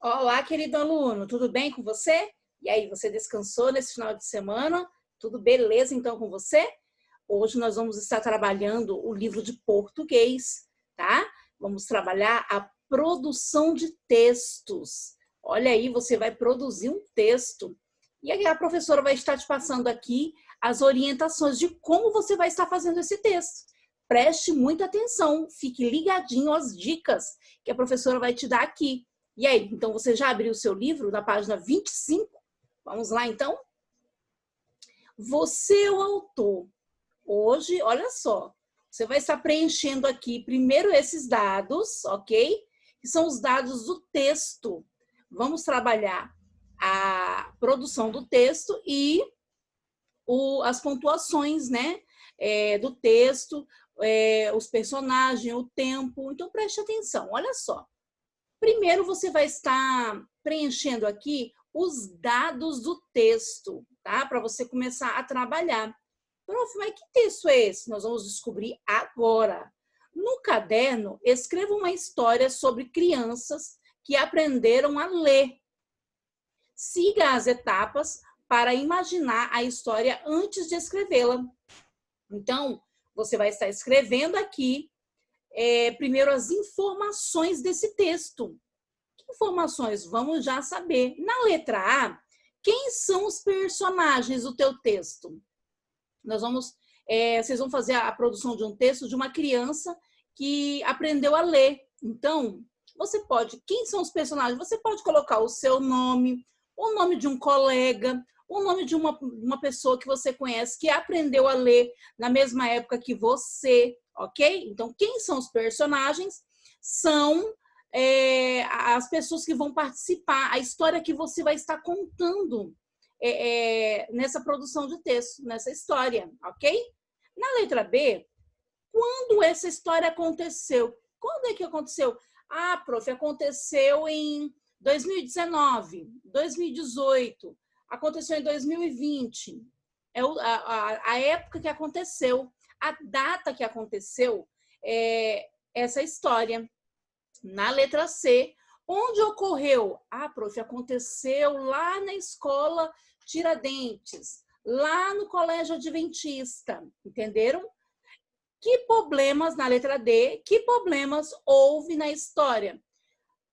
Olá, querido aluno, tudo bem com você? E aí, você descansou nesse final de semana? Tudo beleza então com você? Hoje nós vamos estar trabalhando o livro de português, tá? Vamos trabalhar a produção de textos. Olha aí, você vai produzir um texto. E aí a professora vai estar te passando aqui as orientações de como você vai estar fazendo esse texto. Preste muita atenção, fique ligadinho às dicas que a professora vai te dar aqui. E aí, então você já abriu o seu livro na página 25? Vamos lá, então? Você é o autor. Hoje, olha só, você vai estar preenchendo aqui primeiro esses dados, ok? Que são os dados do texto. Vamos trabalhar a produção do texto e as pontuações, né? Do texto, os personagens, o tempo. Então, preste atenção, olha só. Primeiro, você vai estar preenchendo aqui os dados do texto, tá? Para você começar a trabalhar. Prof, mas que texto é esse? Nós vamos descobrir agora. No caderno, escreva uma história sobre crianças que aprenderam a ler. Siga as etapas para imaginar a história antes de escrevê-la. Então, você vai estar escrevendo aqui, primeiro, as informações desse texto. Que informações? Vamos já saber. Na letra A, quem são os personagens do teu texto? Vocês vão fazer a produção de um texto de uma criança que aprendeu a ler. Então, quem são os personagens? Você pode colocar o seu nome, o nome de um colega, o nome de uma pessoa que você conhece que aprendeu a ler na mesma época que você, ok? Então, quem são os personagens? São as pessoas que vão participar, a história que você vai estar contando nessa produção de texto, nessa história, ok? Na letra B, quando essa história aconteceu? Quando é que aconteceu? Ah, prof, aconteceu em 2019, 2018, aconteceu em 2020. É a época que aconteceu, a data que aconteceu essa história. Na letra C, onde ocorreu? Ah, prof, aconteceu lá na escola Tiradentes, lá no colégio adventista, entenderam? Que problemas, na letra D, que problemas houve na história?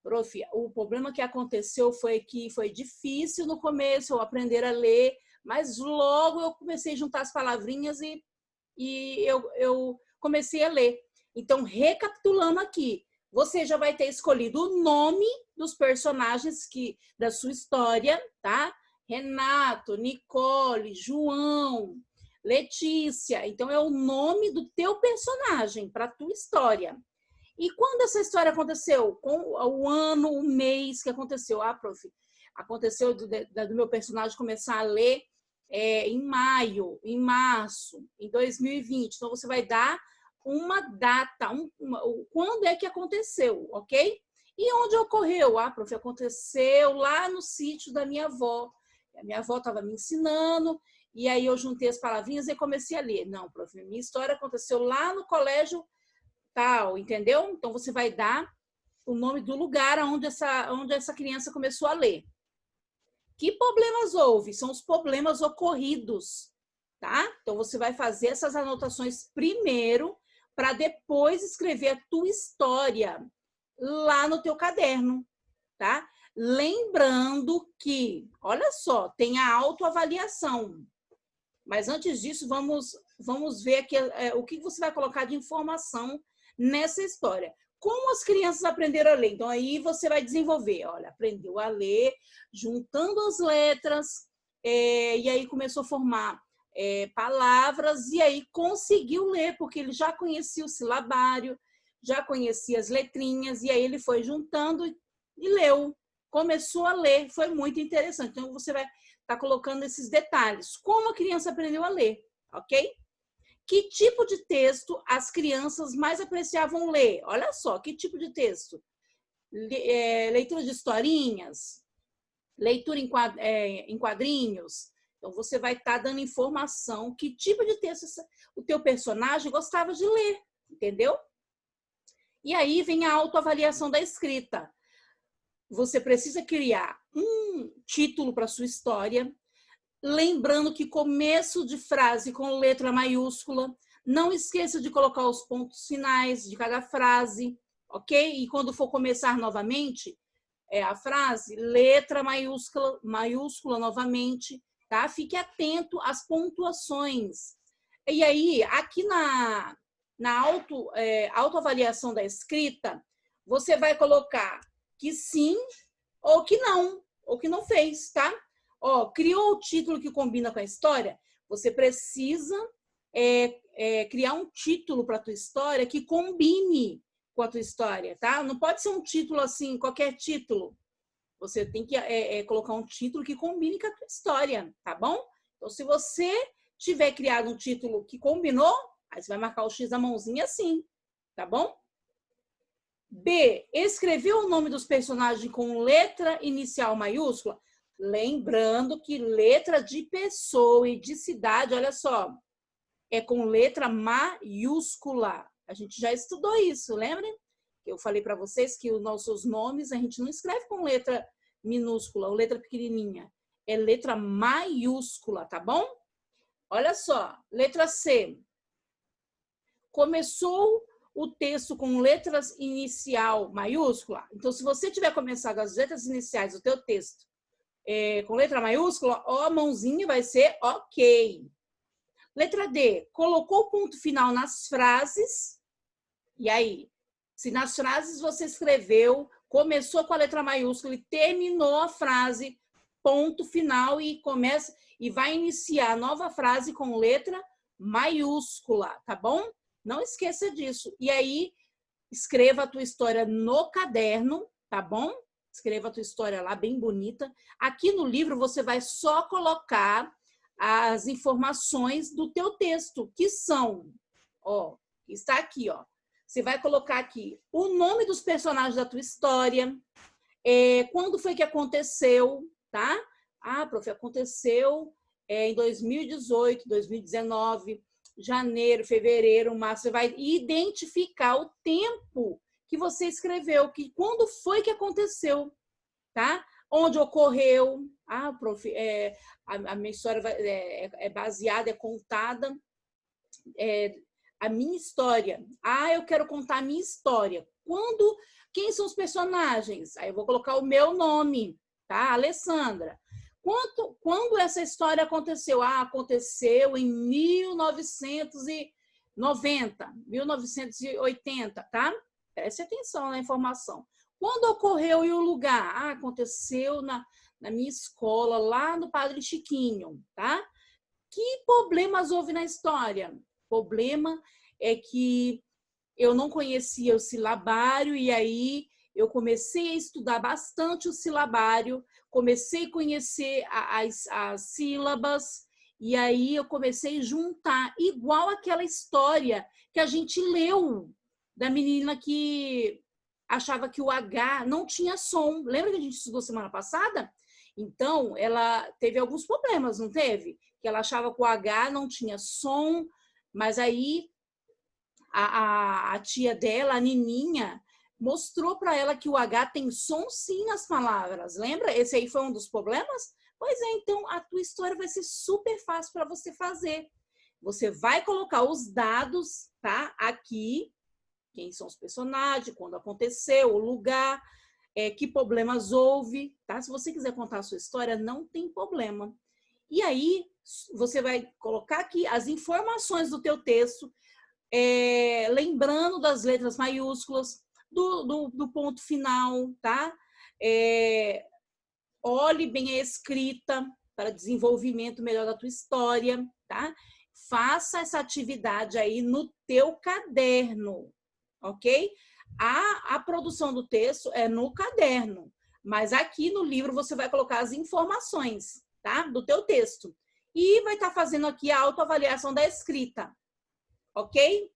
Prof, o problema que aconteceu foi que foi difícil no começo eu aprender a ler, mas logo eu comecei a juntar as palavrinhas e eu comecei a ler. Então, recapitulando aqui, você já vai ter escolhido o nome dos personagens da sua história, tá? Renato, Nicole, João, Letícia. Então, é o nome do teu personagem para a tua história. E quando essa história aconteceu? Com o ano, o mês que aconteceu? Ah, prof, aconteceu do meu personagem começar a ler em maio, em março, em 2020. Então, você vai dar uma data, quando é que aconteceu, ok? E onde ocorreu? Ah, prof, aconteceu lá no sítio da minha avó. A minha avó estava me ensinando, e aí eu juntei as palavrinhas e comecei a ler. Não, prof, minha história aconteceu lá no colégio tal, entendeu? Então, você vai dar o nome do lugar onde essa criança começou a ler. Que problemas houve? São os problemas ocorridos, tá? Então, você vai fazer essas anotações primeiro, para depois escrever a tua história lá no teu caderno, tá? Lembrando que, olha só, tem a autoavaliação. Mas antes disso, vamos ver aqui o que você vai colocar de informação nessa história. Como as crianças aprenderam a ler? Então, aí você vai desenvolver, olha, aprendeu a ler, juntando as letras, e aí começou a formar palavras, e aí conseguiu ler, porque ele já conhecia o silabário, já conhecia as letrinhas, e aí ele foi juntando e leu. Começou a ler, foi muito interessante. Então, você vai estar colocando esses detalhes. Como a criança aprendeu a ler, ok? Que tipo de texto as crianças mais apreciavam ler? Olha só, que tipo de texto? Leitura de historinhas, leitura em quadrinhos. Então, você vai estar dando informação, que tipo de texto o teu personagem gostava de ler, entendeu? E aí vem a autoavaliação da escrita. você precisa criar um título para sua história, lembrando que começo de frase com letra maiúscula, não esqueça de colocar os pontos finais de cada frase, ok? E quando for começar novamente a frase, letra maiúscula, maiúscula novamente, tá? Fique atento às pontuações. E aí, aqui na autoavaliação da escrita, você vai colocar que sim ou que não fez, tá? Ó, criou o título que combina com a história? Você precisa criar um título para a tua história que combine com a tua história, tá? Não pode ser um título assim, qualquer título. Você tem que colocar um título que combine com a tua história, tá bom? Então, se você tiver criado um título que combinou, aí você vai marcar o X da mãozinha assim, tá bom? B, escreveu o nome dos personagens com letra inicial maiúscula? Lembrando que letra de pessoa e de cidade, olha só, é com letra maiúscula. A gente já estudou isso, lembrem? Eu falei para vocês que os nossos nomes a gente não escreve com letra minúscula ou letra pequenininha. É letra maiúscula, tá bom? Olha só, letra C. Começou o texto com letras inicial maiúscula? Então, se você tiver começado as letras iniciais do teu texto com letra maiúscula, a mãozinha vai ser ok. Letra D, colocou o ponto final nas frases. E aí? Se nas frases você escreveu, começou com a letra maiúscula e terminou a frase, ponto final, e começa e vai iniciar a nova frase com letra maiúscula, tá bom? Não esqueça disso. E aí, escreva a tua história no caderno, tá bom? Escreva a tua história lá, bem bonita. Aqui no livro, você vai só colocar as informações do teu texto, que são, ó, está aqui, ó. Você vai colocar aqui o nome dos personagens da tua história, quando foi que aconteceu, tá? Ah, prof, aconteceu em 2018, 2019, janeiro, fevereiro, março. Você vai identificar o tempo que você escreveu, que quando foi que aconteceu, tá? Onde ocorreu. Ah, prof, a minha história é baseada, é contada, a minha história. Ah, eu quero contar a minha história. Quem são os personagens? Aí eu vou colocar o meu nome, tá? Alessandra. Quando essa história aconteceu? Ah, aconteceu em 1990, 1980, tá? Preste atenção na informação. Quando ocorreu e o lugar? Ah, aconteceu na minha escola, lá no Padre Chiquinho, tá? Que problemas houve na história? O problema é que eu não conhecia o silabário e aí eu comecei a estudar bastante o silabário, comecei a conhecer as sílabas e aí eu comecei a juntar, igual aquela história que a gente leu da menina que achava que o H não tinha som. Lembra que a gente estudou semana passada? Então, ela teve alguns problemas, não teve? Que ela achava que o H não tinha som, mas aí a tia dela, a Nininha, mostrou para ela que o H tem som sim nas palavras. Lembra? Esse aí foi um dos problemas? Pois é, então a tua história vai ser super fácil para você fazer. Você vai colocar os dados, tá? Aqui, quem são os personagens, quando aconteceu, o lugar, que problemas houve, tá? Se você quiser contar a sua história, não tem problema. E aí, você vai colocar aqui as informações do teu texto, lembrando das letras maiúsculas, do ponto final, tá? Olhe bem a escrita para desenvolvimento melhor da tua história, tá? Faça essa atividade aí no teu caderno, ok? A produção do texto é no caderno, mas aqui no livro você vai colocar as informações, tá? Do teu texto. E vai estar fazendo aqui a autoavaliação da escrita, ok?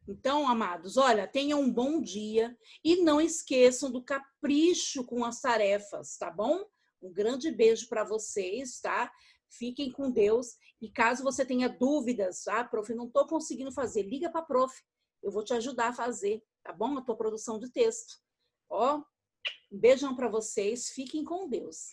Então, amados, olha, tenham um bom dia e não esqueçam do capricho com as tarefas, tá bom? Um grande beijo para vocês, tá? Fiquem com Deus. E caso você tenha dúvidas, tá, prof, não estou conseguindo fazer, liga para a prof. Eu vou te ajudar a fazer, tá bom? A tua produção de texto. Ó, Beijão para vocês, fiquem com Deus.